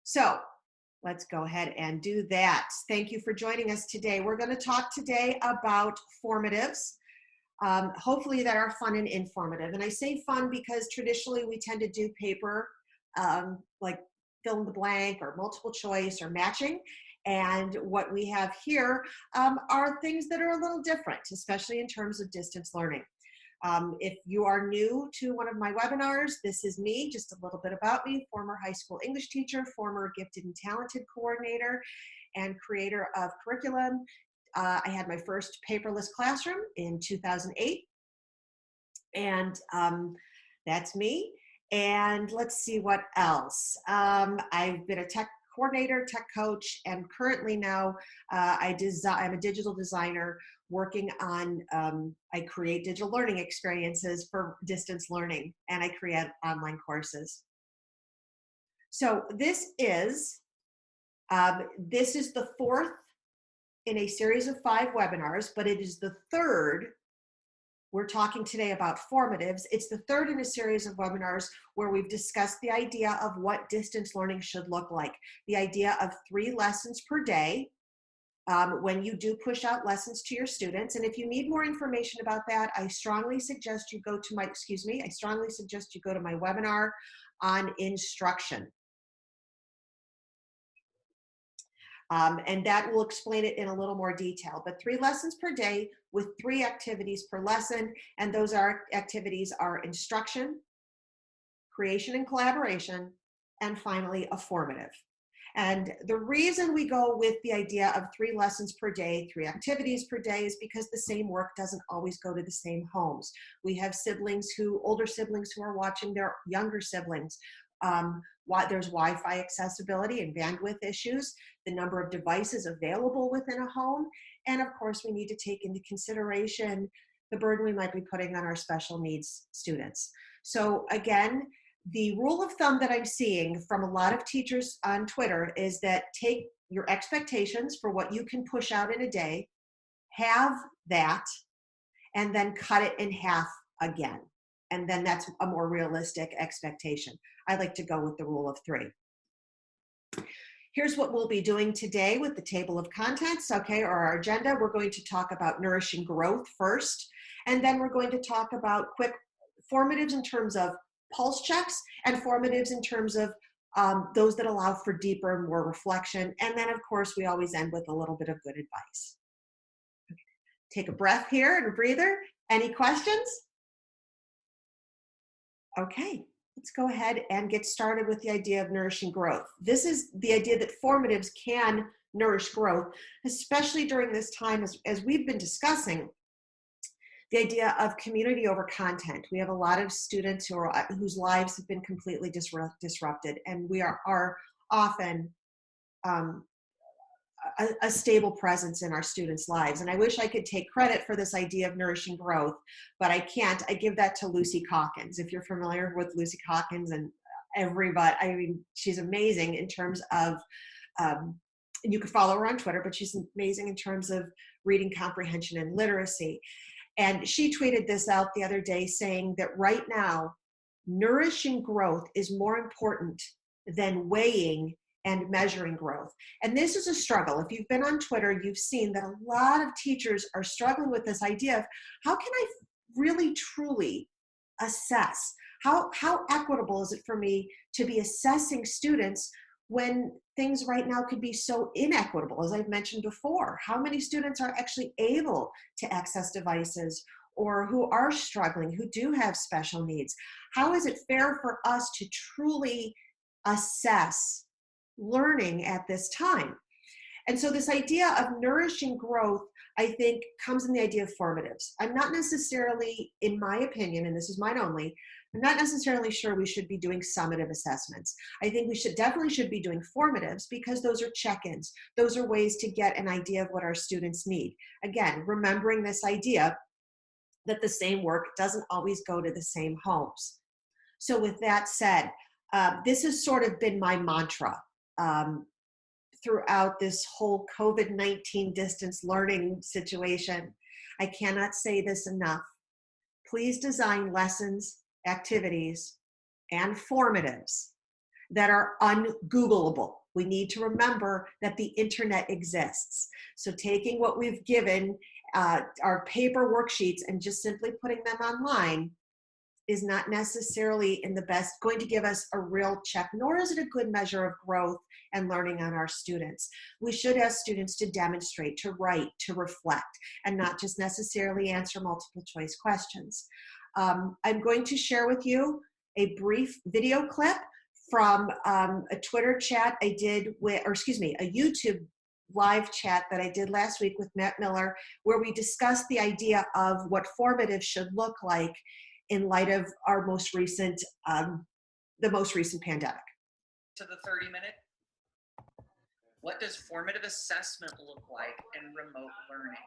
So let's go ahead and do that. Thank you for joining us today. We're going to talk today about formatives, hopefully that are fun and informative. And I say fun because traditionally we tend to do paper, like fill in the blank or multiple choice or matching. And what we have here are things that are a little different, especially in terms of distance learning. If you are new to one of my webinars, this is me, just a little bit about me, former high school English teacher, former gifted and talented coordinator, and creator of curriculum. I had my first paperless classroom in 2008, and that's me. And let's see what else. I've been a tech coordinator, tech coach, and currently now I'm a digital designer working on, I create digital learning experiences for distance learning, and I create online courses. So this is the fourth in a series of 5 webinars, but it is the third. We're talking today about formatives. It's the third in a series of webinars where we've discussed the idea of what distance learning should look like. The idea of 3 lessons per day when you do push out lessons to your students. And if you need more information about that, I strongly suggest you go to my webinar on instruction. And that will explain it in a little more detail. But 3 lessons per day with 3 activities per lesson. And those activities are instruction, creation and collaboration, and finally a formative. And the reason we go with the idea of 3 lessons per day, 3 activities per day, is because the same work doesn't always go to the same homes. We have older siblings who are watching their younger siblings. There's Wi-Fi accessibility and bandwidth issues, the number of devices available within a home, and of course we need to take into consideration the burden we might be putting on our special needs students. So again, the rule of thumb that I'm seeing from a lot of teachers on Twitter is that take your expectations for what you can push out in a day, have that, and then cut it in half again. And then that's a more realistic expectation. I like to go with the rule of 3. Here's what we'll be doing today with the table of contents, okay, or our agenda. We're going to talk about nourishing growth first, and then we're going to talk about quick formatives in terms of pulse checks and formatives in terms of those that allow for deeper and more reflection. And then, of course, we always end with a little bit of good advice. Okay. Take a breath here and a breather. Any questions? Okay, let's go ahead and get started with the idea of nourishing growth. This is the idea that formatives can nourish growth, especially during this time as we've been discussing, the idea of community over content. We have a lot of students whose lives have been completely disrupted, and we are often a stable presence in our students' lives. And I wish I could take credit for this idea of nourishing growth, but I can't. I give that to Lucy Calkins. If you're familiar with Lucy Calkins, and everybody, I mean, she's amazing in terms of, and you could follow her on Twitter, but she's amazing in terms of reading comprehension and literacy. And she tweeted this out the other day saying that right now, nourishing growth is more important than weighing and measuring growth. And this is a struggle. If you've been on Twitter, you've seen that a lot of teachers are struggling with this idea of how can I really truly assess? How equitable is it for me to be assessing students when things right now could be so inequitable, as I've mentioned before? How many students are actually able to access devices, or who are struggling, who do have special needs? How is it fair for us to truly assess learning at this time? And so this idea of nourishing growth, I think, comes in the idea of formatives. I'm not necessarily, in my opinion, and this is mine only, I'm not necessarily sure we should be doing summative assessments. I think we definitely should be doing formatives, because those are check-ins. Those are ways to get an idea of what our students need. Again, remembering this idea that the same work doesn't always go to the same homes. So with that said, this has sort of been my mantra throughout this whole COVID-19 distance learning situation. I cannot say this enough. Please design lessons, activities, and formatives that are ungoogleable. We need to remember that the internet exists. So taking what we've given, our paper worksheets, and just simply putting them online is not necessarily going to give us a real check, nor is it a good measure of growth and learning on our students. We should ask students to demonstrate, to write, to reflect, and not just necessarily answer multiple choice questions. I'm going to share with you a brief video clip from a Twitter chat I did with, a YouTube live chat that I did last week with Matt Miller, where we discussed the idea of what formatives should look like in light of our most recent, the most recent pandemic. To the 30-minute, what does formative assessment look like in remote learning?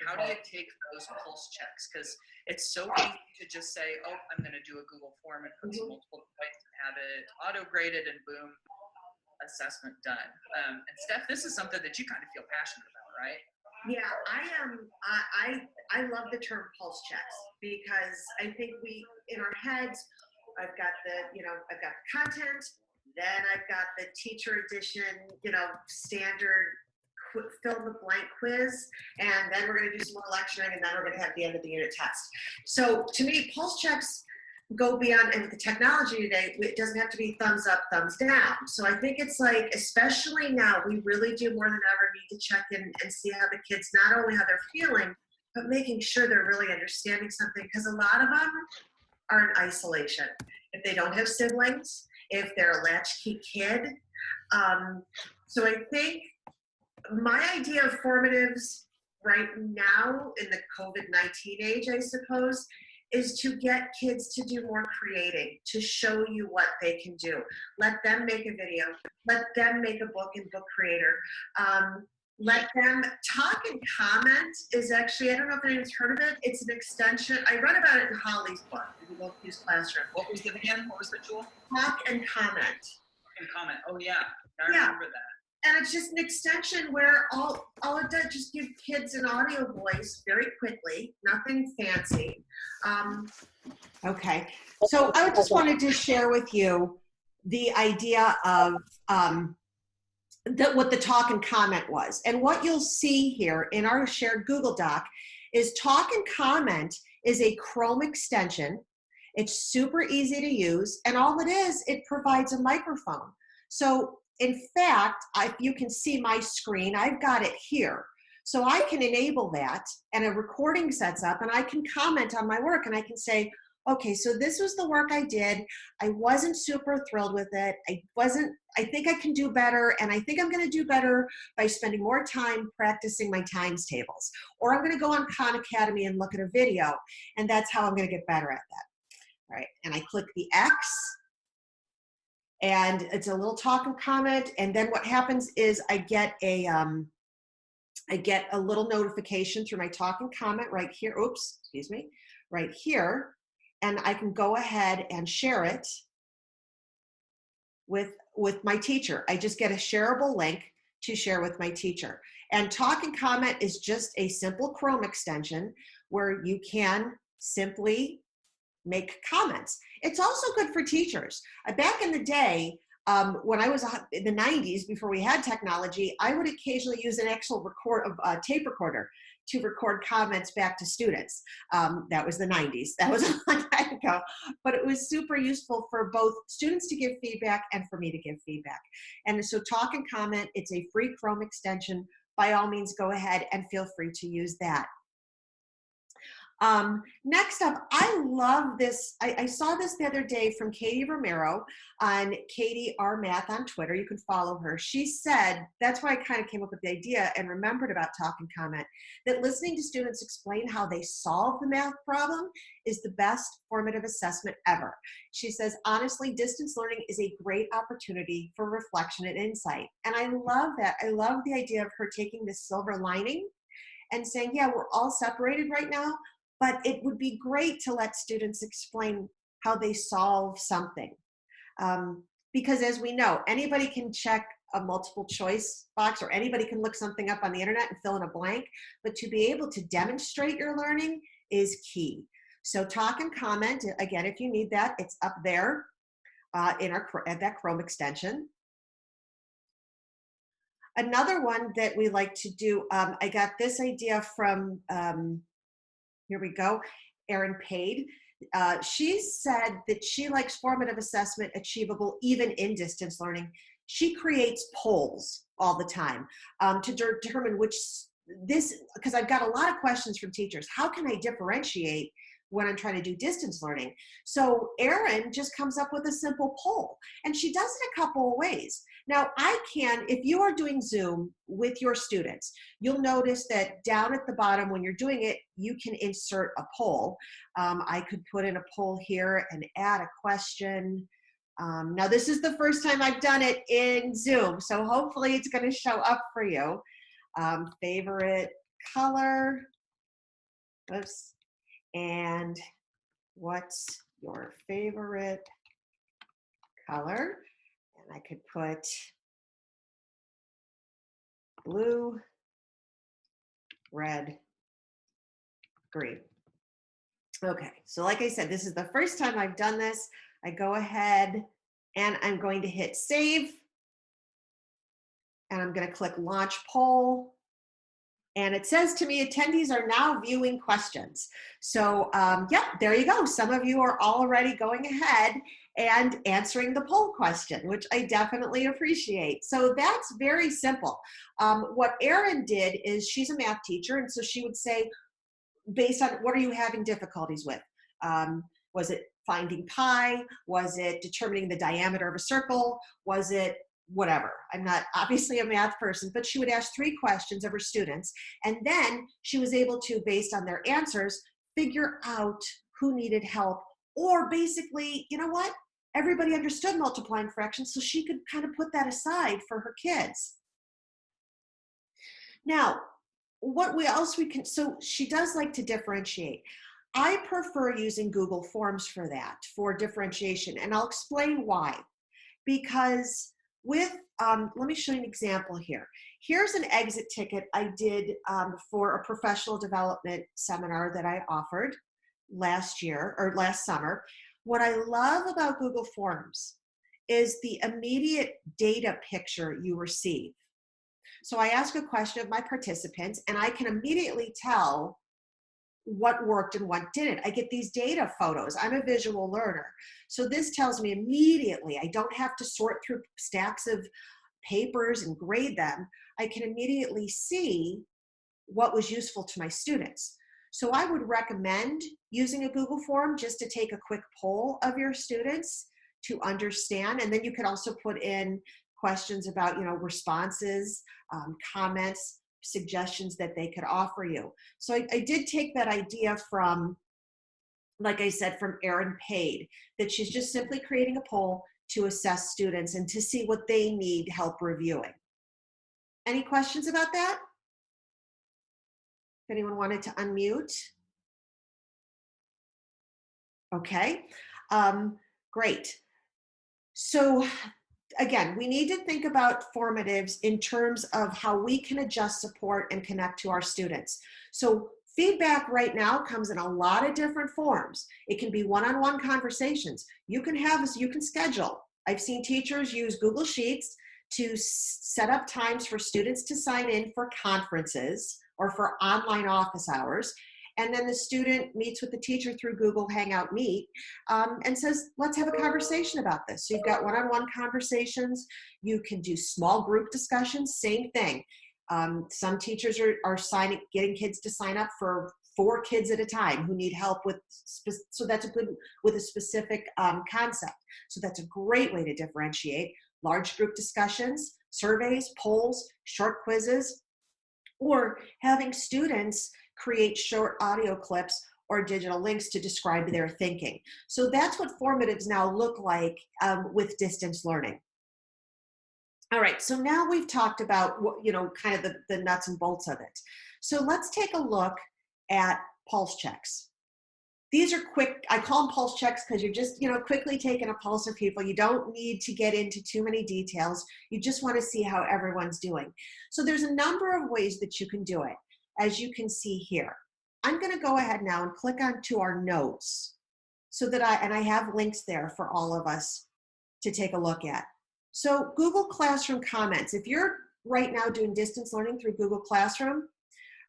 How do you take those pulse checks? Because it's so easy to just say, oh, I'm going to do a Google form and put some multiple choice and have it auto-graded and boom, assessment done. And Steph, this is something that you kind of feel passionate about, right? Yeah, I love the term pulse checks, because I think in our heads, I've got the content, then I've got the teacher edition, standard fill in the blank quiz, and then we're going to do some more lecturing, and then we're going to have the end of the unit test. So to me, pulse checks go beyond, and with the technology today, it doesn't have to be thumbs up, thumbs down. So I think it's like, especially now, we really do more than ever need to check in and see how the kids, not only how they're feeling, but making sure they're really understanding something, because a lot of them are in isolation. If they don't have siblings, if they're a latchkey kid. So I think my idea of formatives right now in the COVID-19 age, I suppose, is to get kids to do more creating, to show you what they can do. Let them make a video. Let them make a book in Book Creator. Let them talk and comment is actually, I don't know if anyone's heard of it. It's an extension. I read about it in Holly's book, in the Use Classroom. What was it again? What was the tool? Talk and comment. And comment. Oh yeah, I remember that. And it's just an extension where all it does, just give kids an audio voice very quickly, nothing fancy. Okay, so I just wanted to share with you the idea of what the talk and comment was. And what you'll see here in our shared Google Doc is talk and comment is a Chrome extension. It's super easy to use, and all it is, it provides a microphone. So in fact, you can see my screen. I've got it here. So I can enable that, and a recording sets up, and I can comment on my work, and I can say, okay, so this was the work I did. I wasn't super thrilled with it. I think I can do better, and I think I'm gonna do better by spending more time practicing my times tables. Or I'm gonna go on Khan Academy and look at a video, and that's how I'm gonna get better at that. All right, and I click the X, and it's a little talk and comment, and then what happens is I get a little notification through my talk and comment right here, right here, and I can go ahead and share it with my teacher. I just get a shareable link to share with my teacher. And talk and comment is just a simple Chrome extension where you can simply make comments. It's also good for teachers. Back in the day, when I was in the 90s, before we had technology, I would occasionally use an actual tape recorder to record comments back to students. That was the 90s. That was a long time ago. But it was super useful for both students to give feedback and for me to give feedback. And so talk and comment, it's a free Chrome extension. By all means, go ahead and feel free to use that. Next up, I love this. I saw this the other day from Katie Romero on Katie R Math on Twitter. You can follow her. She said, that's why I kind of came up with the idea and remembered about talk and comment, that listening to students explain how they solve the math problem is the best formative assessment ever. She says, honestly, distance learning is a great opportunity for reflection and insight. And I love that. I love the idea of her taking this silver lining and saying, yeah, we're all separated right now, but it would be great to let students explain how they solve something. Because as we know, anybody can check a multiple choice box, or anybody can look something up on the internet and fill in a blank, but to be able to demonstrate your learning is key. So talk and comment, again, if you need that, it's up there. at that Chrome extension. Another one that we like to do, I got this idea from, here we go, Erin Pade. She said that she likes formative assessment achievable even in distance learning. She creates polls all the time to determine because I've got a lot of questions from teachers. How can I differentiate when I'm trying to do distance learning? So Erin just comes up with a simple poll, and she does it a couple of ways. Now if you are doing Zoom with your students, you'll notice that down at the bottom when you're doing it, you can insert a poll. I could put in a poll here and add a question. Now this is the first time I've done it in Zoom, so hopefully it's going to show up for you. Favorite color, oops, and what's your favorite color? And I could put blue, red, green. Okay, so like I said, this is the first time I've done this. I go ahead and I'm going to hit save, and I'm going to click launch poll. And it says to me, attendees are now viewing questions. So yeah, there you go. Some of you are already going ahead and answering the poll question, which I definitely appreciate. So that's very simple. What Erin did is she's a math teacher, and so she would say, based on what are you having difficulties with? Was it finding pi? Was it determining the diameter of a circle? Was it whatever? I'm not obviously a math person, but she would ask 3 questions of her students. And then she was able to, based on their answers, figure out who needed help. Or basically, you know what? Everybody understood multiplying fractions, so she could kind of put that aside for her kids. Now, so she does like to differentiate. I prefer using Google Forms for that, for differentiation, and I'll explain why. Because let me show you an example here. Here's an exit ticket I did for a professional development seminar that I offered last summer. What I love about Google Forms is the immediate data picture you receive. So I ask a question of my participants, and I can immediately tell what worked and what didn't. I get these data photos. I'm a visual learner. So this tells me immediately, I don't have to sort through stacks of papers and grade them. I can immediately see what was useful to my students. So I would recommend using a Google form just to take a quick poll of your students to understand. And then you could also put in questions about, responses, comments, suggestions that they could offer you. So I did take that idea from, like I said, from Erin Pade, that she's just simply creating a poll to assess students and to see what they need help reviewing. Any questions about that? If anyone wanted to unmute? Okay, great. So again, we need to think about formatives in terms of how we can adjust support and connect to our students. So feedback right now comes in a lot of different forms. It can be one-on-one conversations. You can schedule. I've seen teachers use Google Sheets to set up times for students to sign in for conferences or for online office hours. And then the student meets with the teacher through Google Hangout Meet and says, let's have a conversation about this. So you've got one-on-one conversations. You can do small group discussions, same thing. Some teachers are getting kids to sign up for 4 kids at a time who need help with, so that's with a specific concept. So that's a great way to differentiate. Large group discussions, surveys, polls, short quizzes, or having students create short audio clips or digital links to describe their thinking. So that's what formatives now look like with distance learning. All right, so now we've talked about kind of the nuts and bolts of it. So let's take a look at pulse checks. These are quick, I call them pulse checks because you're just, quickly taking a pulse of people. You don't need to get into too many details. You just want to see how everyone's doing. So there's a number of ways that you can do it, as you can see here. I'm going to go ahead now and click onto our notes so that I have links there for all of us to take a look at. So Google Classroom comments, if you're right now doing distance learning through Google Classroom,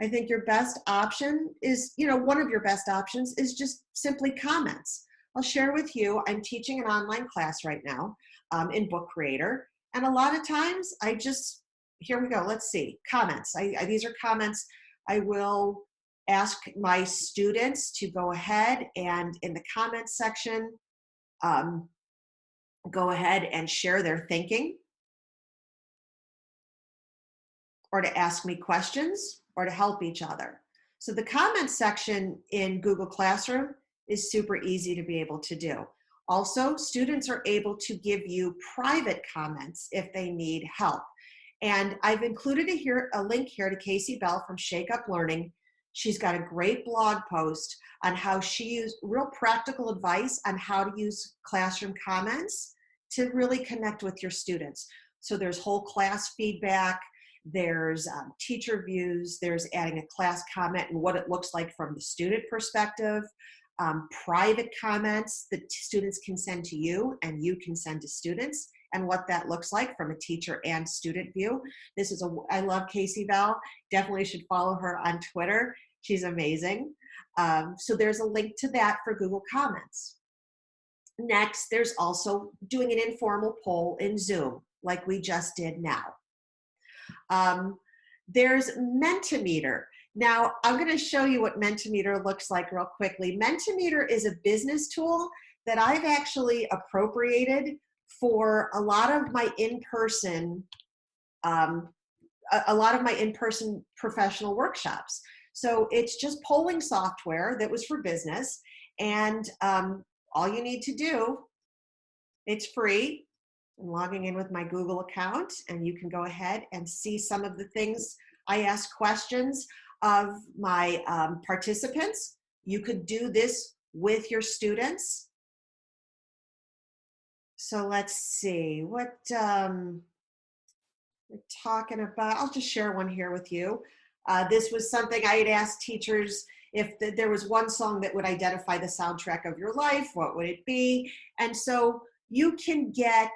I think your best option is, one of your best options is just simply comments. I'll share with you, I'm teaching an online class right now in Book Creator. And a lot of times here we go, let's see, comments. These are comments. I will ask my students to go ahead and in the comments section, go ahead and share their thinking, or to ask me questions, or to help each other. So the comments section in Google Classroom is super easy to be able to do. Also, students are able to give you private comments if they need help. And I've included a link here to Casey Bell from Shake Up Learning. She's got a great blog post on how she used real practical advice on how to use classroom comments to really connect with your students. So there's whole class feedback, there's teacher views, there's adding a class comment and what it looks like from the student perspective, private comments that students can send to you and you can send to students, and what that looks like from a teacher and student view. I love Casey Bell. Definitely should follow her on Twitter. She's amazing. So there's a link to that for Google Comments. Next, there's also doing an informal poll in Zoom, like we just did now. There's Mentimeter. Now, I'm going to show you what Mentimeter looks like real quickly. Mentimeter is a business tool that I've actually appropriated for a lot of my in-person professional workshops. So it's just polling software that was for business, and all you need to do, it's free. I'm logging in with my Google account, and you can go ahead and see some of the things I ask questions of my participants. You could do this with your students. So let's see what we're talking about. I'll just share one here with you. This was something I had asked teachers if there was one song that would identify the soundtrack of your life, what would it be? And so you can get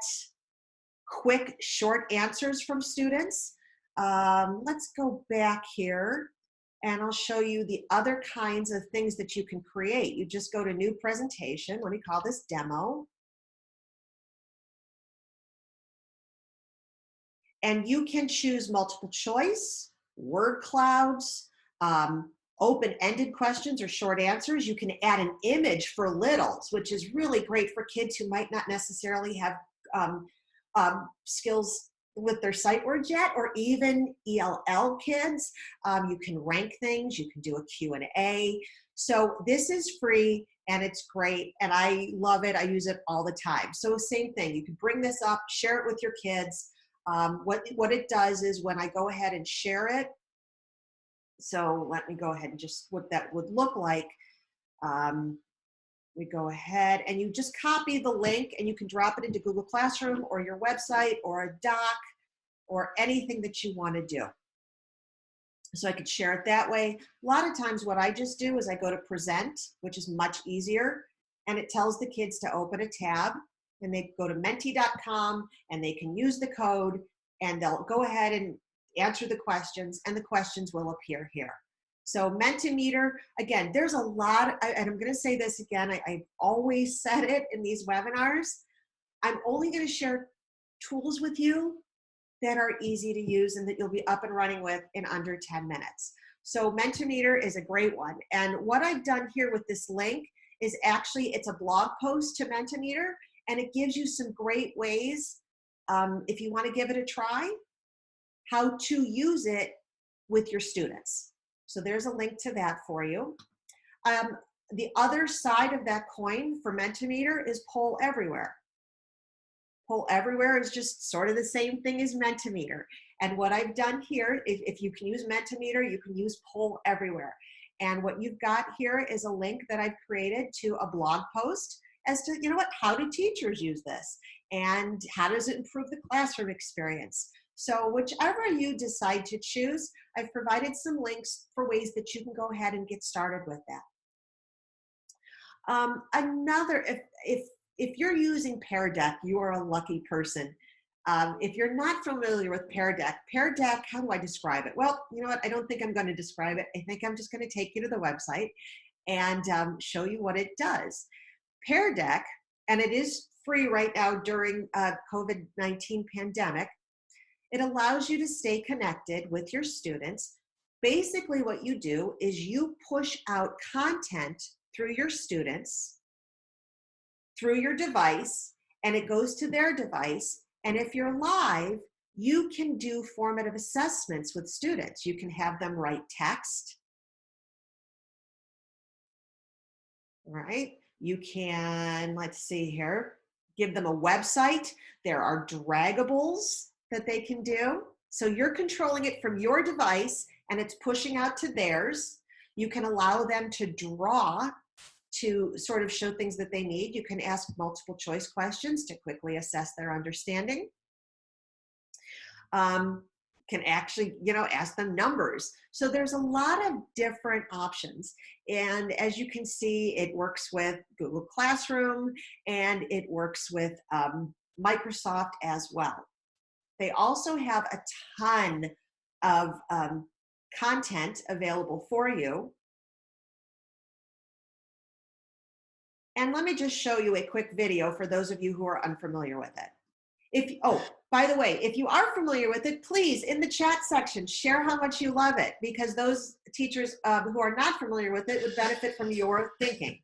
quick, short answers from students. Let's go back here and I'll show you the other kinds of things that you can create. You just go to New Presentation. Let me call this Demo. And you can choose multiple choice, word clouds, open-ended questions or short answers. You can add an image for littles, which is really great for kids who might not necessarily have skills with their sight words yet, or even ELL kids. You can rank things, you can do a Q&A. So this is free and it's great and I love it. I use it all the time. So same thing, you can bring this up, share it with your kids. What it does is when I go ahead and share it, so let me go ahead and just what that would look like. We go ahead and you just copy the link and you can drop it into Google Classroom or your website or a doc or anything that you want to do. So I could share it that way. A lot of times what I just do is I go to Present, which is much easier, and it tells the kids to open a tab and they go to menti.com and they can use the code and they'll go ahead and answer the questions and the questions will appear here. So Mentimeter, again, there's a lot, and I'm gonna say this again, I've always said it in these webinars, I'm only gonna share tools with you that are easy to use and that you'll be up and running with in under 10 minutes. So Mentimeter is a great one. And what I've done here with this link is actually, it's a blog post to Mentimeter and it gives you some great ways, if you wanna give it a try, how to use it with your students. So there's a link to that for you. The other side of that coin for Mentimeter is Poll Everywhere. Poll Everywhere is just sort of the same thing as Mentimeter. And what I've done here, if you can use Mentimeter, you can use Poll Everywhere. And what you've got here is a link that I've created to a blog post as to, how do teachers use this? And how does it improve the classroom experience? So whichever you decide to choose, I've provided some links for ways that you can go ahead and get started with that. if you're using Pear Deck, you are a lucky person. If you're not familiar with Pear Deck, how do I describe it? Well, you know what? I don't think I'm going to describe it. I think I'm just going to take you to the website and show you what it does. Pear Deck, and it is free right now during COVID-19 pandemic, it allows you to stay connected with your students. Basically, what you do is you push out content through your students, through your device, and it goes to their device. And if you're live, you can do formative assessments with students. You can have them write text, right? You can, let's see here, give them a website. There are draggables that they can do. So you're controlling it from your device and it's pushing out to theirs. You can allow them to draw to sort of show things that they need. You can ask multiple choice questions to quickly assess their understanding. Can actually, ask them numbers. So there's a lot of different options. And as you can see, it works with Google Classroom and it works with Microsoft as well. They also have a ton of content available for you. And let me just show you a quick video for those of you who are unfamiliar with it. By the way, if you are familiar with it, please, in the chat section, share how much you love it, because those teachers who are not familiar with it would benefit from your thinking.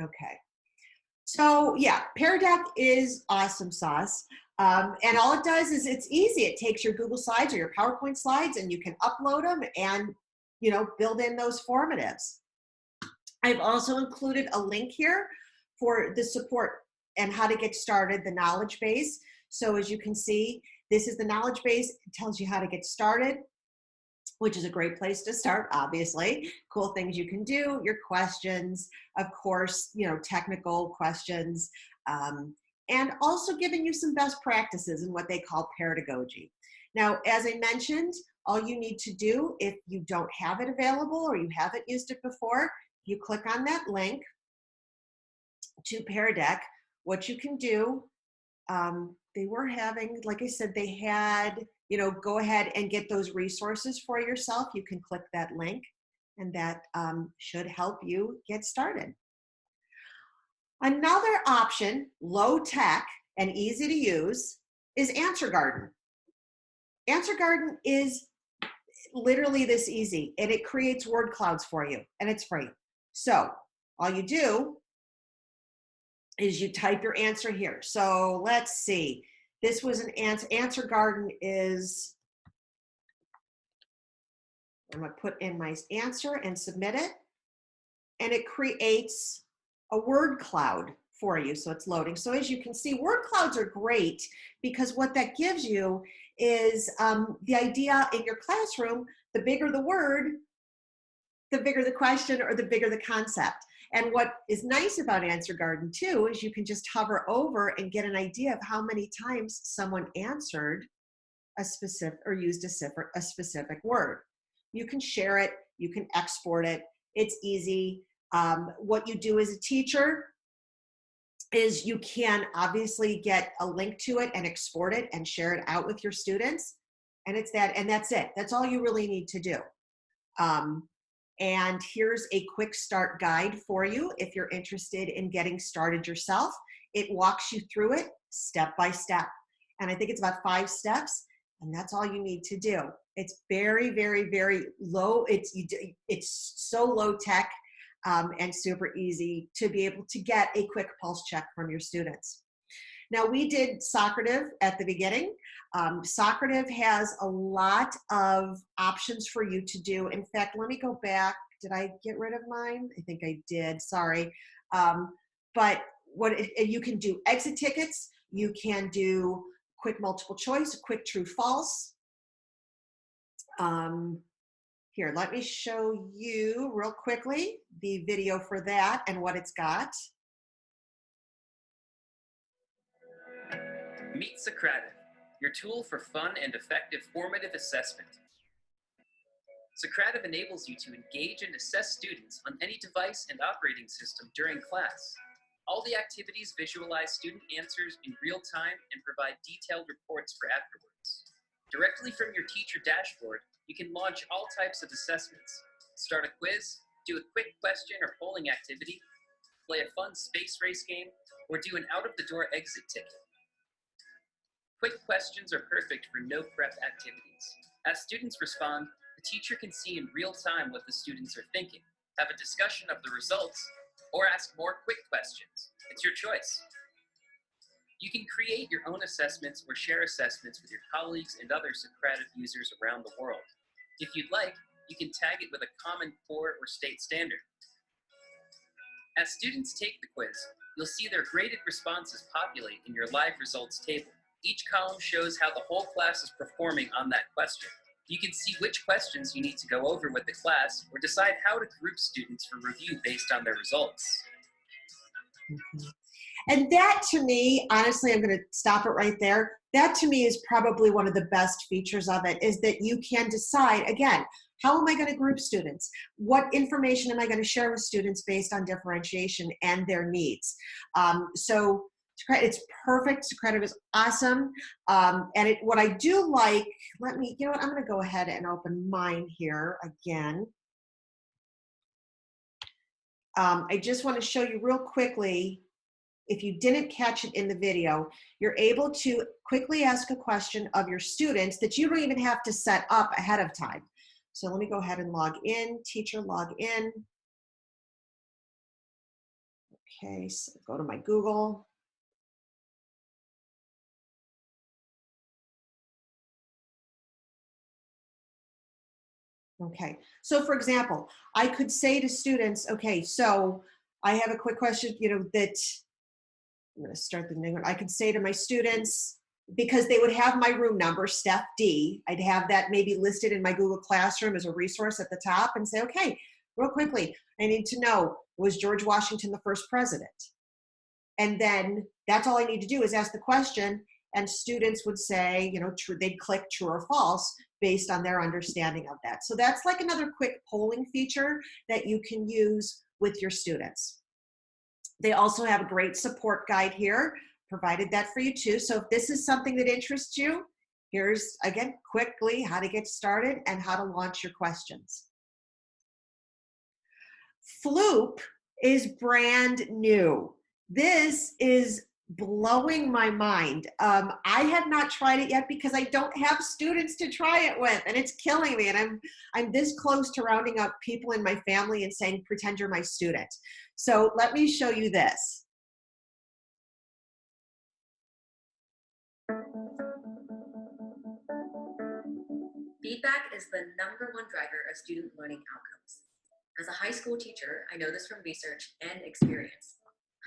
Okay. So yeah, Pear Deck is awesome sauce. And all it does is it's easy. It takes your Google Slides or your PowerPoint slides and you can upload them and, build in those formatives. I've also included a link here for the support and how to get started, the knowledge base. So as you can see, this is the knowledge base. It tells you how to get started, which is a great place to start, obviously. Cool things you can do, your questions, of course, technical questions, and also giving you some best practices in what they call pedagogy. Now, as I mentioned, all you need to do if you don't have it available or you haven't used it before, you click on that link to Pear Deck. What you can do, they were having, like I said, they had, go ahead and get those resources for yourself. You can click that link and that should help you get started. Another option, low tech and easy to use, is Answer Garden. Answer Garden is literally this easy, and it creates word clouds for you, and it's free. So all you do is you type your answer here. So let's see. This was an Answer Garden is, I'm going to put in my answer and submit it, and it creates a word cloud for you. So it's loading. So as you can see, word clouds are great because what that gives you is the idea in your classroom, the bigger the word, the bigger the question or the bigger the concept. And what is nice about Answer Garden too is you can just hover over and get an idea of how many times someone answered a specific or used a specific word. You can share it, you can export it, it's easy. What you do as a teacher is you can obviously get a link to it and export it and share it out with your students. And it's that, and that's it. That's all you really need to do. And here's a quick start guide for you if you're interested in getting started yourself. It walks you through it step by step. And I think it's about 5 steps, and that's all you need to do. It's very, very, very low. It's so low tech and super easy to be able to get a quick pulse check from your students. Now, we did Socrative at the beginning. Socrative has a lot of options for you to do. In fact, let me go back. Did I get rid of mine? I think I did, sorry. But you can do exit tickets. You can do quick multiple choice, quick true false. Here, let me show you real quickly the video for that and what it's got. Meet Socrative, your tool for fun and effective formative assessment. Socrative enables you to engage and assess students on any device and operating system during class. All the activities visualize student answers in real time and provide detailed reports for afterwards. Directly from your teacher dashboard, you can launch all types of assessments, start a quiz, do a quick question or polling activity, play a fun space race game, or do an out-of-the-door exit ticket. Quick questions are perfect for no-prep activities. As students respond, the teacher can see in real time what the students are thinking, have a discussion of the results, or ask more quick questions. It's your choice. You can create your own assessments or share assessments with your colleagues and other Socrative users around the world. If you'd like, you can tag it with a common core or state standard. As students take the quiz, you'll see their graded responses populate in your live results table. Each column shows how the whole class is performing on that question. You can see which questions you need to go over with the class or decide how to group students for review based on their results. And that to me, honestly, I'm going to stop it right there. That to me is probably one of the best features of it, is that you can decide, again, how am I going to group students? What information am I going to share with students based on differentiation and their needs? So it's perfect. Socrative is awesome. And what I do like, I'm going to go ahead and open mine here again. I just want to show you real quickly, if you didn't catch it in the video, you're able to quickly ask a question of your students that you don't even have to set up ahead of time. So let me go ahead and log in, teacher log in. Okay, so go to my Google. Okay, so for example, I could say to students, okay, so I have a quick question, that I'm going to start the new one. I could say to my students, because they would have my room number, Steph D, I'd have that maybe listed in my Google Classroom as a resource at the top and say, okay, real quickly, I need to know, was George Washington the first president? And then that's all I need to do is ask the question, and students would say, true, they'd click true or false based on their understanding of that. So that's like another quick polling feature that you can use with your students. They also have a great support guide here, provided that for you too. So if this is something that interests you, here's, again, quickly how to get started and how to launch your questions. Floop is brand new. This is blowing my mind. I have not tried it yet because I don't have students to try it with, and it's killing me. And I'm this close to rounding up people in my family and saying, pretend you're my student. So let me show you this. Feedback is the #1 driver of student learning outcomes. As a high school teacher, I know this from research and experience.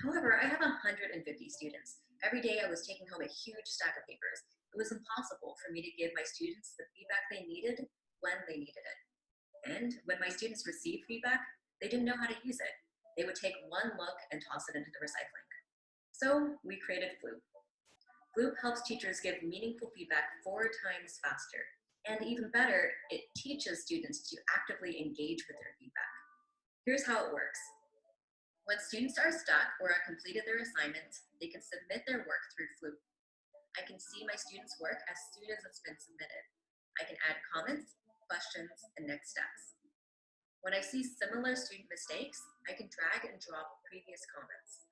However, I have 150 students. Every day I was taking home a huge stack of papers. It was impossible for me to give my students the feedback they needed when they needed it. And when my students received feedback, they didn't know how to use it. They would take one look and toss it into the recycling. So we created Floop. Floop helps teachers give meaningful feedback 4 times faster. And even better, it teaches students to actively engage with their feedback. Here's how it works. When students are stuck or have completed their assignments, they can submit their work through Floop. I can see my students' work as soon as it's been submitted. I can add comments, questions, and next steps. When I see similar student mistakes, I can drag and drop previous comments.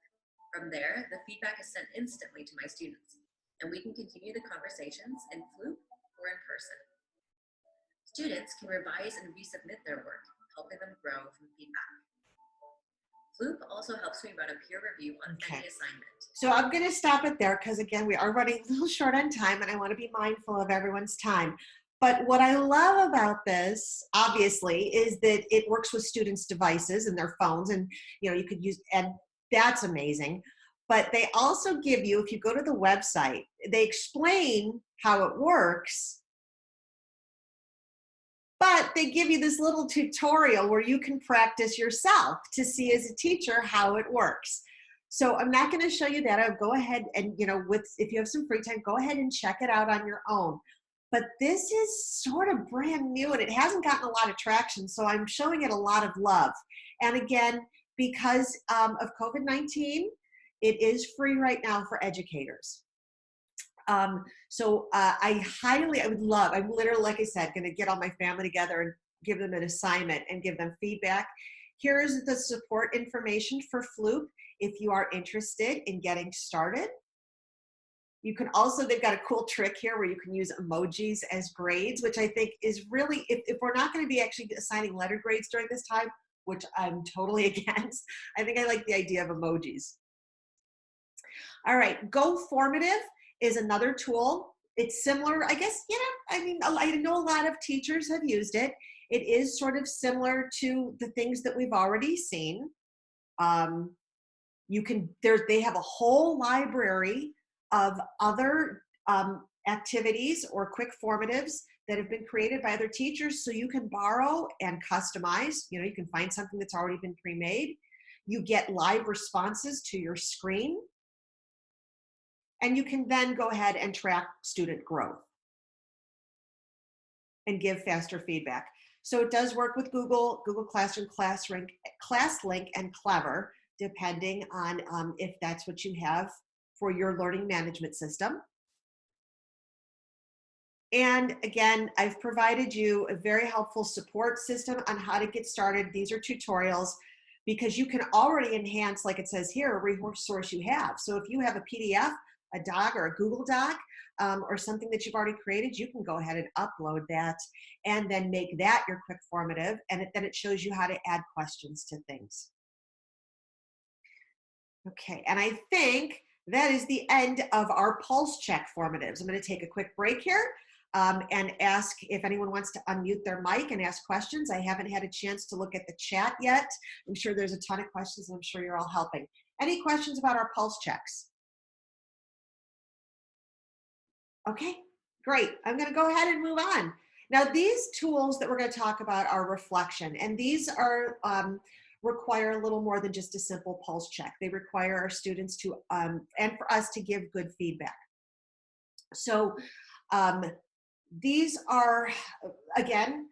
From there, the feedback is sent instantly to my students, and we can continue the conversations in Floop or in person. Students can revise and resubmit their work, helping them grow from feedback. Floop also helps me run a peer review on any assignment. So I'm going to stop it there because, again, we are running a little short on time and I want to be mindful of everyone's time. But what I love about this, obviously, is that it works with students' devices and their phones, and you could use, and that's amazing. But they also give you, if you go to the website, they explain how it works. But they give you this little tutorial where you can practice yourself to see as a teacher how it works. So I'm not going to show you that. I'll go ahead and, if you have some free time, go ahead and check it out on your own. But this is sort of brand new and it hasn't gotten a lot of traction. So I'm showing it a lot of love. And again, because of COVID-19, it is free right now for educators. I'm literally, like I said, going to get all my family together and give them an assignment and give them feedback. Here's the support information for Floop if you are interested in getting started. You can also, they've got a cool trick here where you can use emojis as grades, which I think is really, if we're not going to be actually assigning letter grades during this time, which I'm totally against, I think I like the idea of emojis. All right, Go Formative is another tool. It's similar, I guess, I know a lot of teachers have used it. It is sort of similar to the things that we've already seen. They have a whole library of other activities or quick formatives that have been created by other teachers, so you can borrow and customize. You can find something that's already been pre-made. You get live responses to your screen. And you can then go ahead and track student growth and give faster feedback. So it does work with Google Classroom, ClassLink, and Clever, depending on if that's what you have for your learning management system. And again, I've provided you a very helpful support system on how to get started. These are tutorials because you can already enhance, like it says here, a resource you have. So if you have a PDF, a doc, or a Google Doc, or something that you've already created, you can go ahead and upload that and then make that your quick formative, and then it shows you how to add questions to things. Okay, and I think that is the end of our pulse check formatives. I'm going to take a quick break here and ask if anyone wants to unmute their mic and ask questions. I haven't had a chance to look at the chat yet. I'm sure there's a ton of questions, and I'm sure you're all helping. Any questions about our pulse checks? Okay, great. I'm going to go ahead and move on. Now, these tools that we're going to talk about are reflection, and these are require a little more than just a simple pulse check. They require our students to, and for us to give good feedback. So these are, again,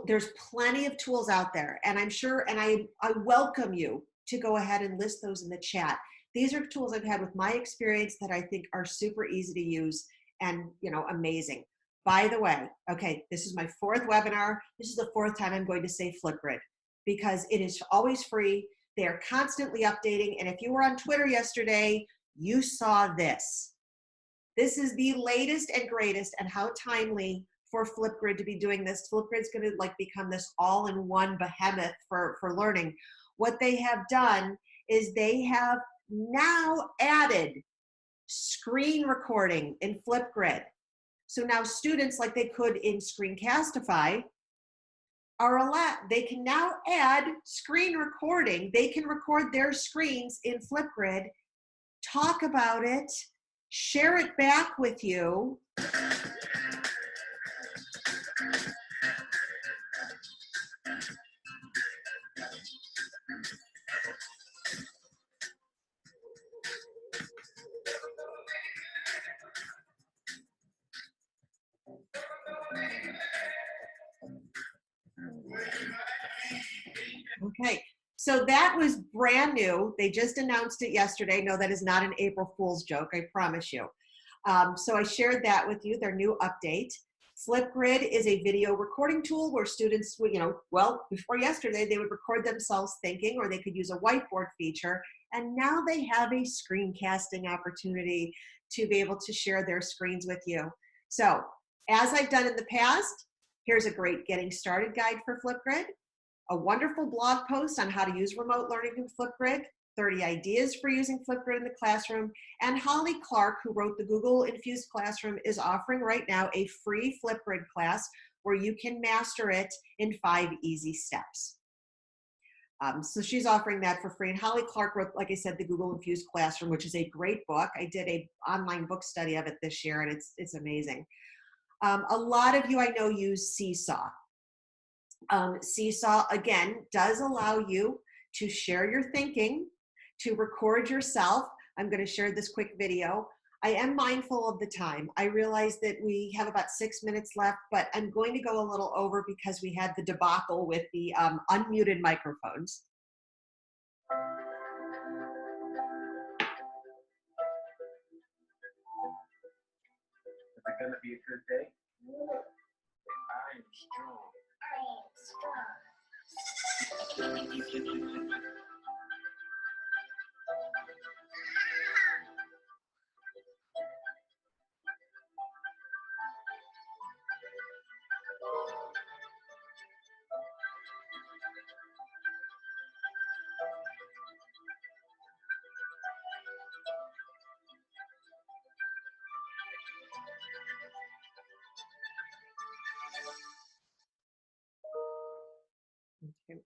there's plenty of tools out there, and I'm sure, and I welcome you to go ahead and list those in the chat. These are tools I've had with my experience that I think are super easy to use and amazing. By the way, okay, this is my 4th webinar. This is the 4th time I'm going to say Flipgrid because it is always free. They are constantly updating, and if you were on Twitter yesterday, you saw this. This is the latest and greatest, and how timely for Flipgrid to be doing this. Flipgrid's going to become this all-in-one behemoth for learning. What they have done is they have now added screen recording in Flipgrid. So now students, like they could in Screencastify, they can now add screen recording. They can record their screens in Flipgrid, talk about it, share it back with you. Okay, so that was brand new. They just announced it yesterday. No, that is not an April Fool's joke, I promise you. So I shared that with you, their new update. Flipgrid is a video recording tool where students would, well, before yesterday, they would record themselves thinking, or they could use a whiteboard feature. And now they have a screencasting opportunity to be able to share their screens with you. So as I've done in the past, here's a great getting started guide for Flipgrid, a wonderful blog post on how to use remote learning in Flipgrid, 30 ideas for using Flipgrid in the classroom, and Holly Clark, who wrote the Google Infused Classroom, is offering right now a free Flipgrid class where you can master it in 5 easy steps. So she's offering that for free. And Holly Clark wrote, like I said, the Google Infused Classroom, which is a great book. I did an online book study of it this year, and it's amazing. A lot of you I know use Seesaw. Seesaw, again, does allow you to share your thinking, to record yourself. I'm going to share this quick video. I am mindful of the time. I realize that we have about 6 minutes left, but I'm going to go a little over because we had the debacle with the unmuted microphones. Is it going to be a good day? I am strong. Okay.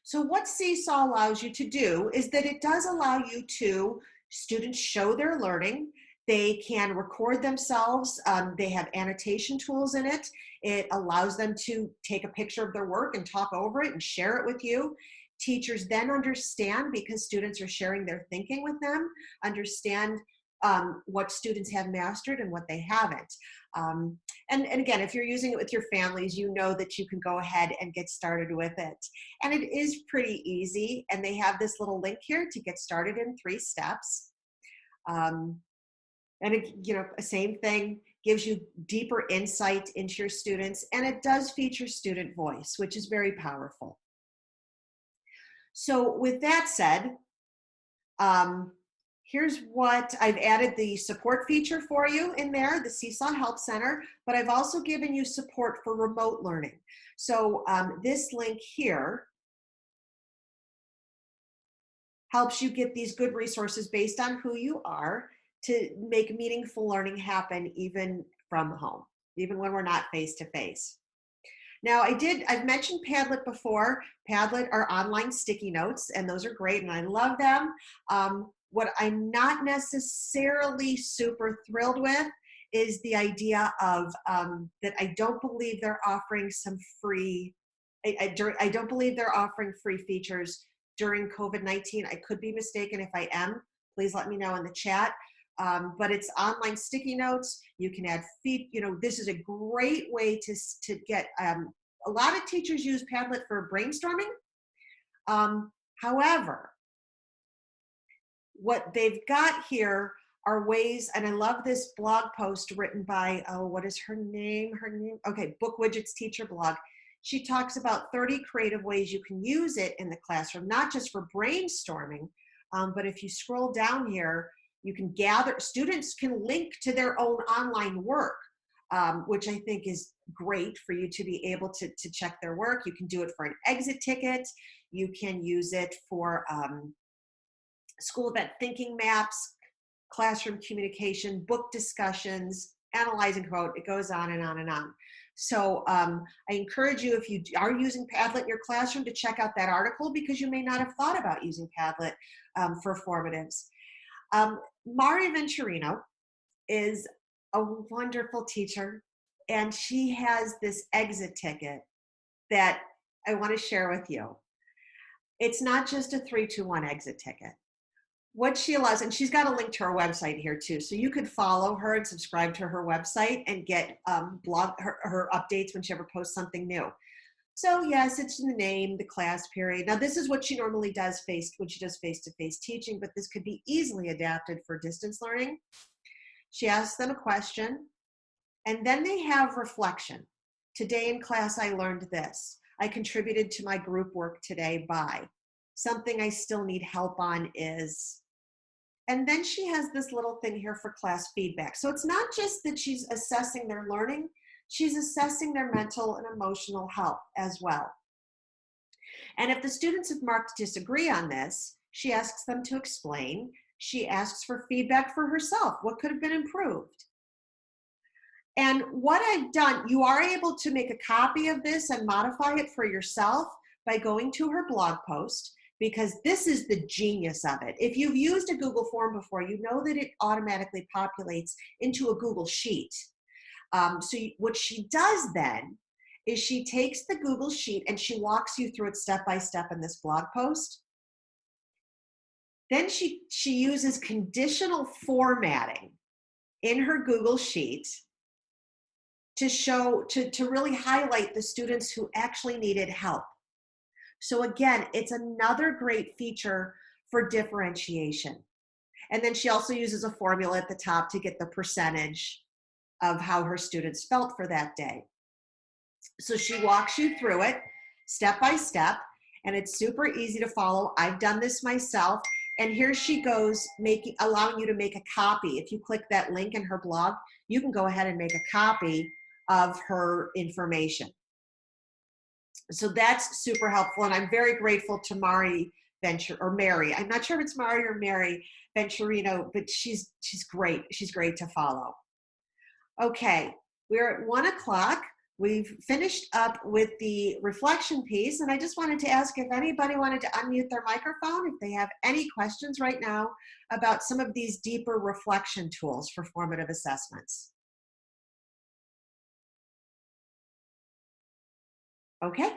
So what Seesaw allows you to do is that it does allow you to, students show their learning. They can record themselves. They have annotation tools in it. It allows them to take a picture of their work and talk over it and share it with you. Teachers then understand, because students are sharing their thinking with them, understand what students have mastered and what they haven't. And again, if you're using it with your families, you know that you can go ahead and get started with it. And it is pretty easy. And they have this little link here to get started in 3 steps. And it, same thing, gives you deeper insight into your students. And it does feature student voice, which is very powerful. So with that said, here's what I've added: the support feature for you in there, the Seesaw Help Center, but I've also given you support for remote learning. So this link here helps you get these good resources based on who you are to make meaningful learning happen even from home, even when we're not face-to-face. Now, I've mentioned Padlet before. Padlet are online sticky notes, and those are great, and I love them. What I'm not necessarily super thrilled with is the idea of that I don't believe they're offering some free, I don't believe they're offering free features during COVID-19. I could be mistaken. If I am, please let me know in the chat. But it's online sticky notes. You can add this is a great way to get, a lot of teachers use Padlet for brainstorming. However, what they've got here are ways, and I love this blog post written by, what is her name? Okay, Book Widgets Teacher Blog. She talks about 30 creative ways you can use it in the classroom, not just for brainstorming, but if you scroll down here, you can gather, students can link to their own online work, which I think is great for you to be able to check their work. You can do it for an exit ticket. You can use it for school event thinking maps, classroom communication, book discussions, analyzing quote, it goes on and on and on. So I encourage you, if you are using Padlet in your classroom, to check out that article, because you may not have thought about using Padlet for formatives. Mari Venturino is a wonderful teacher, and she has this exit ticket that I want to share with you. It's not just a 3-2-1 exit ticket. What she allows, and she's got a link to her website here too, so you could follow her and subscribe to her website and get her updates when she ever posts something new. So yes, it's in the name, the class period. Now this is what she normally does when she does face-to-face teaching, but this could be easily adapted for distance learning. She asks them a question, and then they have reflection. Today in class, I learned this. I contributed to my group work today by. Something I still need help on is. And then she has this little thing here for class feedback. So it's not just that she's assessing their learning, she's assessing their mental and emotional health as well. And if the students have marked disagree on this, she asks them to explain. She asks for feedback for herself. What could have been improved? And what I've done, you are able to make a copy of this and modify it for yourself by going to her blog post, because this is the genius of it. If you've used a Google form before, you know that it automatically populates into a Google Sheet. What she does then is she takes the Google Sheet and she walks you through it step by step in this blog post. Then she uses conditional formatting in her Google Sheet to really highlight the students who actually needed help. So again, it's another great feature for differentiation. And then she also uses a formula at the top to get the percentage of how her students felt for that day. So she walks you through it step by step, and it's super easy to follow. I've done this myself. And here she goes, allowing you to make a copy. If you click that link in her blog, you can go ahead and make a copy of her information. So that's super helpful, and I'm very grateful to Mary. I'm not sure if it's Mari or Mary Venturino, but she's great. She's great to follow. Okay, we're at 1 o'clock. We've finished up with the reflection piece, and I just wanted to ask if anybody wanted to unmute their microphone, if they have any questions right now about some of these deeper reflection tools for formative assessments. Okay,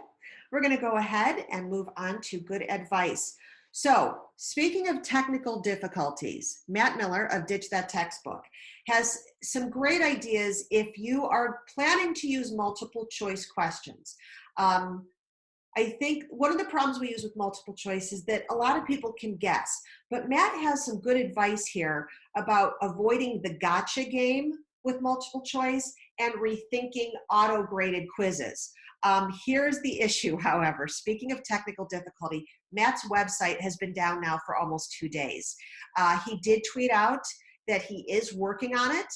we're going to go ahead and move on to good advice. So, speaking of technical difficulties, Matt Miller of Ditch That Textbook has some great ideas if you are planning to use multiple choice questions. I think one of the problems we use with multiple choice is that a lot of people can guess, but Matt has some good advice here about avoiding the gotcha game with multiple choice and rethinking auto-graded quizzes. Here's the issue, however. Speaking of technical difficulty, Matt's website has been down now for almost 2 days. He did tweet out that he is working on it.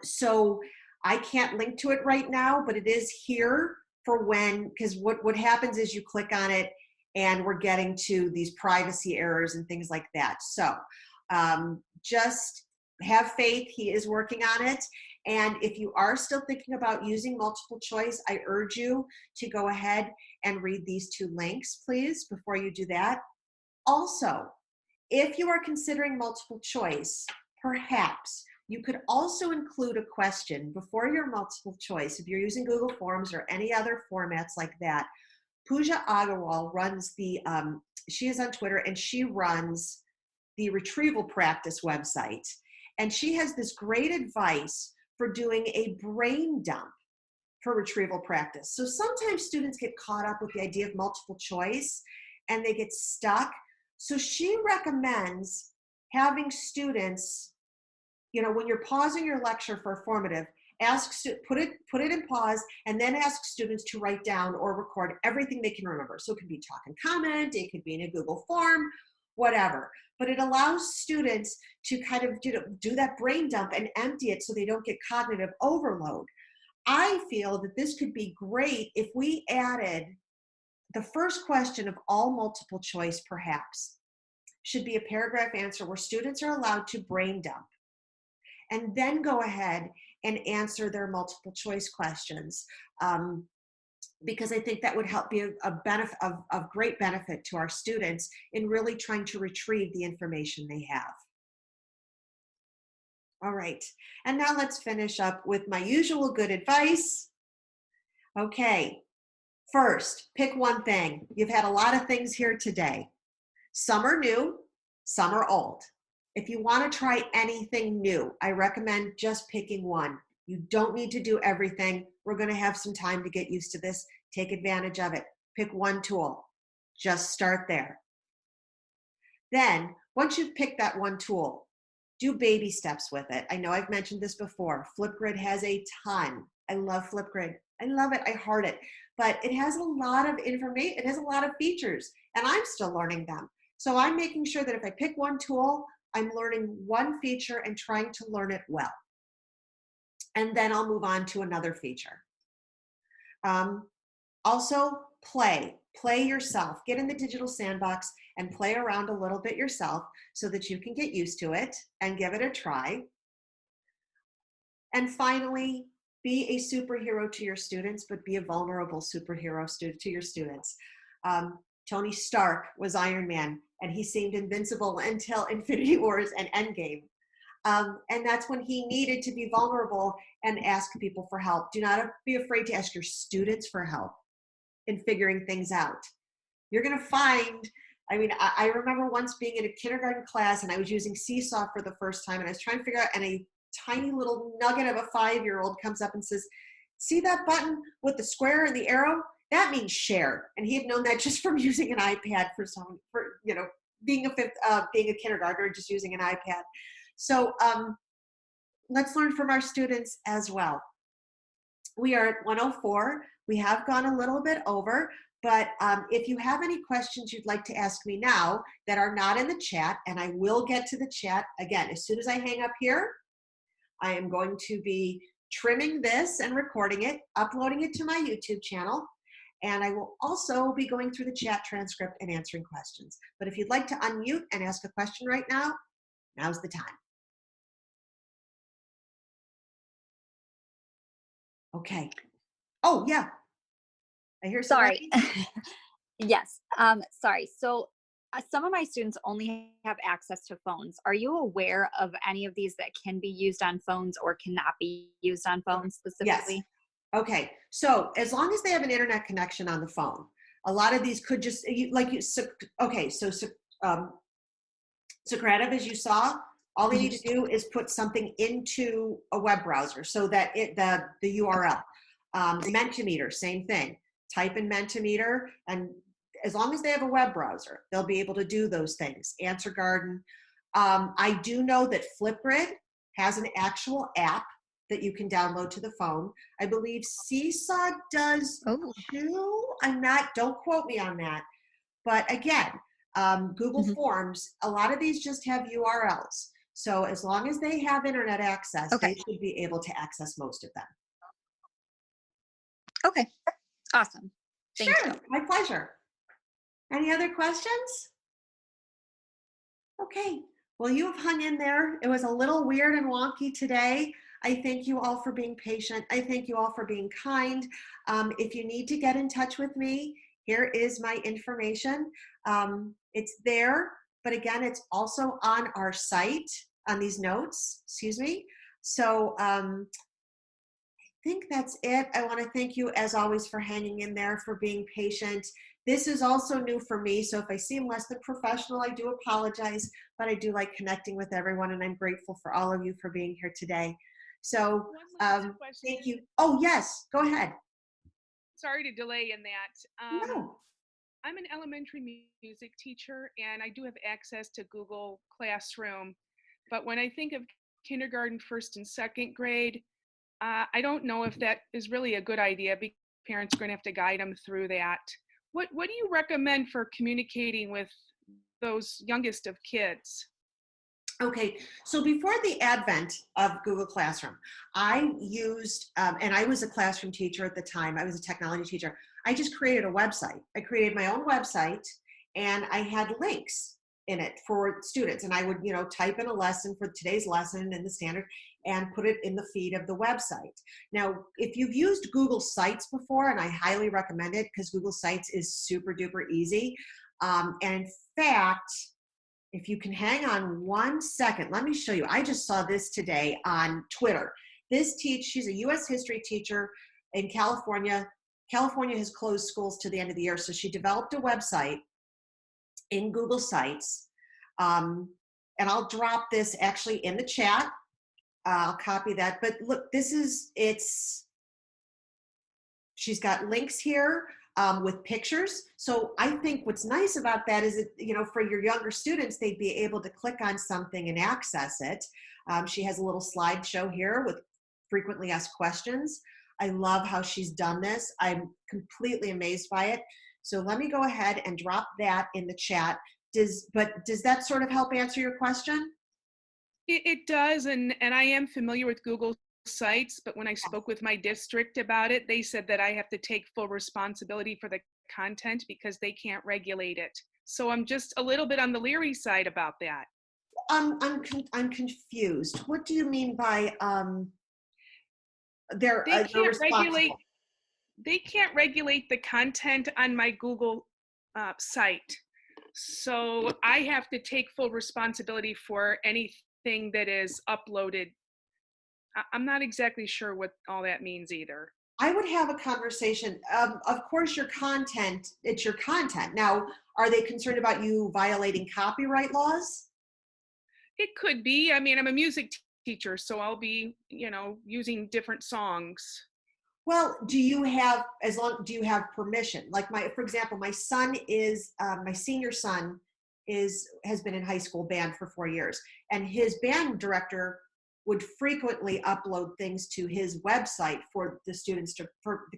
So I can't link to it right now, but it is here for because what happens is you click on it and we're getting to these privacy errors and things like that. So just have faith, he is working on it. And if you are still thinking about using multiple choice, I urge you to go ahead and read these 2 links, please, before you do that. Also, if you are considering multiple choice, perhaps you could also include a question before your multiple choice. If you're using Google Forms or any other formats like that, Pooja Agarwal runs she is on Twitter, and she runs the Retrieval Practice website. And she has this great advice for doing a brain dump for retrieval practice. So sometimes students get caught up with the idea of multiple choice and they get stuck. So she recommends having students, when you're pausing your lecture for formative, put it in pause and then ask students to write down or record everything they can remember. So it could be talk and comment, it could be in a Google form, whatever. But it allows students to kind of do that brain dump and empty it so they don't get cognitive overload. I feel that this could be great if we added the first question of all multiple choice, perhaps, should be a paragraph answer where students are allowed to brain dump and then go ahead and answer their multiple choice questions. Because I think that would help be a benefit of great benefit to our students in really trying to retrieve the information they have. All right, and now let's finish up with my usual good advice. Okay, first, pick one thing. You've had a lot of things here today. Some are new, some are old. If you want to try anything new, I recommend just picking one. You don't need to do everything. We're going to have some time to get used to this. Take advantage of it. Pick one tool. Just start there. Then, once you've picked that one tool, do baby steps with it. I know I've mentioned this before. Flipgrid has a ton. I love Flipgrid. I love it. I heart it. But it has a lot of information. It has a lot of features, and I'm still learning them. So I'm making sure that if I pick one tool, I'm learning one feature and trying to learn it well. And then I'll move on to another feature. Also, play. Play yourself. Get in the digital sandbox and play around a little bit yourself so that you can get used to it and give it a try. And finally, be a superhero to your students, but be a vulnerable superhero to your students. Tony Stark was Iron Man, and he seemed invincible until Infinity Wars and Endgame. And that's when he needed to be vulnerable and ask people for help. Do not be afraid to ask your students for help in figuring things out. You're going to find, I remember once being in a kindergarten class and I was using Seesaw for the first time and I was trying to figure out, and a tiny little nugget of a 5-year-old comes up and says, see that button with the square and the arrow? That means share. And he had known that just from using an iPad being a kindergartner, just using an iPad. So let's learn from our students as well. We are at 1:04. We have gone a little bit over, but if you have any questions you'd like to ask me now that are not in the chat, and I will get to the chat again, as soon as I hang up here, I am going to be trimming this and recording it, uploading it to my YouTube channel, and I will also be going through the chat transcript and answering questions. But if you'd like to unmute and ask a question right now, now's the time. Okay. Oh, yeah. I hear Sorry. somebody. Yes. Sorry. So some of my students only have access to phones. Are you aware of any of these that can be used on phones or cannot be used on phones specifically? Yes. Okay. So as long as they have an internet connection on the phone, a lot of these could just, Socrative, as you saw, all they need to do is put something into a web browser so that the URL. Mentimeter, same thing. Type in Mentimeter, and as long as they have a web browser, they'll be able to do those things. Answer Garden. I do know that Flipgrid has an actual app that you can download to the phone. I believe Seesaw does too. Don't quote me on that. But again, Google Forms, a lot of these just have URLs. So as long as they have internet access, they should be able to access most of them. Okay. Awesome. Thank you. My pleasure. Any other questions? Okay. Well, you have hung in there. It was a little weird and wonky today. I thank you all for being patient. I thank you all for being kind. If you need to get in touch with me, here is my information. It's there, but again, it's also on our site, on these notes, excuse me. So I think that's it. I want to thank you as always for hanging in there, for being patient. This is also new for me, so if I seem less than professional, I do apologize, but I do like connecting with everyone, and I'm grateful for all of you for being here today. So thank you. Oh, yes, go ahead. Sorry to delay in that. No. I'm an elementary music teacher, and I do have access to Google Classroom. But when I think of kindergarten, first and second grade, I don't know if that is really a good idea, because parents are going to have to guide them through that. What do you recommend for communicating with those youngest of kids? Okay, so before the advent of Google Classroom, I used, and I was a classroom teacher at the time, I was a technology teacher, I just created a website. I created my own website, and I had links in it for students, and I would, type in a lesson for today's lesson in the standard and put it in the feed of the website. Now, if you've used Google Sites before, and I highly recommend it because Google Sites is super duper easy, and in fact, if you can hang on 1 second, let me show you. I just saw this today on Twitter. She's a U.S. history teacher in California. California has closed schools to the end of the year, so she developed a website in Google Sites. And I'll drop this actually in the chat. I'll copy that. But look, she's got links here with pictures. So I think what's nice about that is, for your younger students, they'd be able to click on something and access it. She has a little slideshow here with frequently asked questions. I love how she's done this. I'm completely amazed by it. So let me go ahead and drop that in the chat. Does that sort of help answer your question? It does, and I am familiar with Google Sites, but when I spoke with my district about it, they said that I have to take full responsibility for the content because they can't regulate it. So I'm just a little bit on the leery side about that. I'm confused. What do you mean by they're responsible? They can't regulate the content on my Google site. So I have to take full responsibility for anything that is uploaded. I'm not exactly sure what all that means either. I would have a conversation. Of course, it's your content. Now, are they concerned about you violating copyright laws? It could be. I mean, I'm a music teacher, so I'll be, using different songs. Well, do you have permission? Like for example, my son is, my senior son has been in high school band for 4 years, and his band director would frequently upload things to his website for the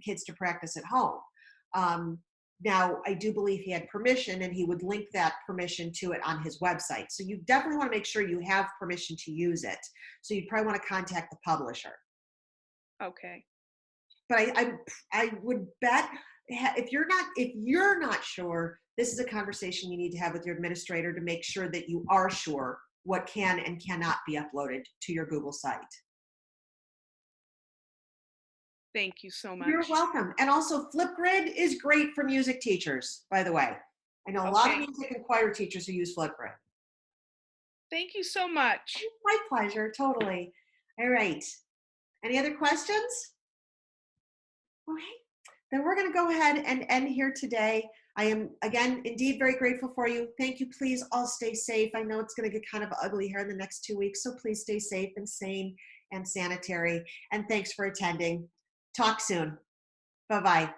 kids to practice at home. Now, I do believe he had permission, and he would link that permission to it on his website. So you definitely want to make sure you have permission to use it. So you'd probably want to contact the publisher. Okay. But I would bet if you're not sure, this is a conversation you need to have with your administrator to make sure that you are sure what can and cannot be uploaded to your Google site. Thank you so much. You're welcome. And also, Flipgrid is great for music teachers, by the way. I know a lot of music and choir teachers who use Flipgrid. Thank you so much. My pleasure, totally. All right. Any other questions? Okay, then we're going to go ahead and end here today. I am, again, indeed very grateful for you. Thank you. Please all stay safe. I know it's going to get kind of ugly here in the next 2 weeks, so please stay safe and sane and sanitary. And thanks for attending. Talk soon. Bye-bye.